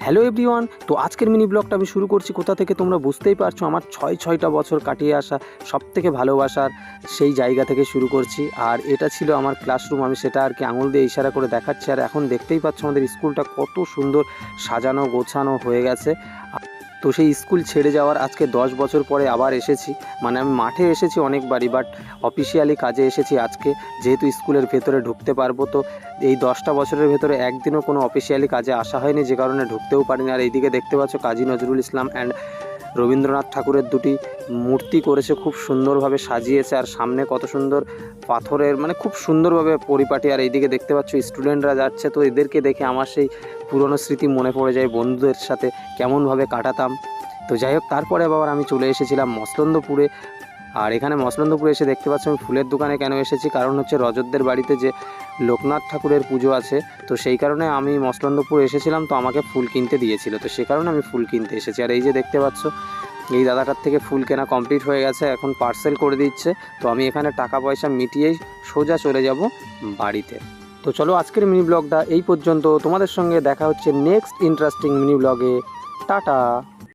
Hello everyone. তো আজকের mini ব্লগটা আমি শুরু করছি কোথা থেকে তোমরা বুঝতেই পারছো। আমার ছয়টা বছর কাটিয়ে আসা সবথেকে ভালোবাসার সেই জায়গা থেকে শুরু করছি। আর এটা ছিল আমার ক্লাসরুম, আমি সেটা আর কি আঙুল দিয়ে ইশারা করে দেখাচ্ছি। আর এখন দেখতেই পাচ্ছ আমাদের স্কুলটা কত সুন্দর সাজানো গোছানো হয়ে গেছে। তো সেই স্কুল ছেড়ে যাওয়ার আজকে 10 বছর পরে আবার এসেছি। মানে আমি মাঠে এসেছি অনেকবারই, বাট অফিসিয়ালি কাজে এসেছি আজকে, যেহেতু স্কুলের ভেতরে ঢুকতে পারবো। তো এই 10টা বছরের ভেতরে একদিনও কোনো অফিসিয়ালি কাজে আসা হয়নি, যে কারণে ঢুকতেও পারিনি। আর এইদিকে দেখতে পাচ্ছ কাজী নজরুল ইসলাম অ্যান্ড রবীন্দ্রনাথ ঠাকুরের দুটি মূর্তি করেছে, খুব সুন্দরভাবে সাজিয়েছে। আর সামনে কত সুন্দর পাথরের, মানে খুব সুন্দরভাবে পরিপাটি। আর এইদিকে দেখতে পাচ্ছ স্টুডেন্টরা যাচ্ছে, তো এদেরকে দেখে আমার সেই পুরনো স্মৃতি মনে পড়ে যায়, বন্ধুদের সাথে কেমনভাবে কাটাতাম। তো যাই হোক, তারপরে আবার আমি চলে এসেছিলাম মসলন্দপুরে। আর এখানে মসলন্দপুরে এসে দেখতে পাচ্ছি আমি ফুলের দোকানে কেন এসেছি, কারণ হচ্ছে রজতদের বাড়িতে যে লোকনাথ ঠাকুরের পুজো আছে, তো সেই কারণে আমি মসলন্দপুর এসেছিলাম। তো আমাকে ফুল কিনতে দিয়েছিল, তো সে কারণে আমি ফুল কিনতে এসেছি। আর এই যে দেখতে পাচ্ছ এই দাদাটার থেকে ফুল কেনা কমপ্লিট হয়ে গেছে, এখন পার্সেল করে দিচ্ছে। তো আমি এখানে টাকা পয়সা মিটিয়েই সোজা চলে যাব বাড়িতে। তো চলো আজকের মিনি ব্লগটা এই পর্যন্ত। তোমাদের সঙ্গে দেখা হচ্ছে নেক্সট ইন্টারেস্টিং মিনি ব্লগে। টাটা।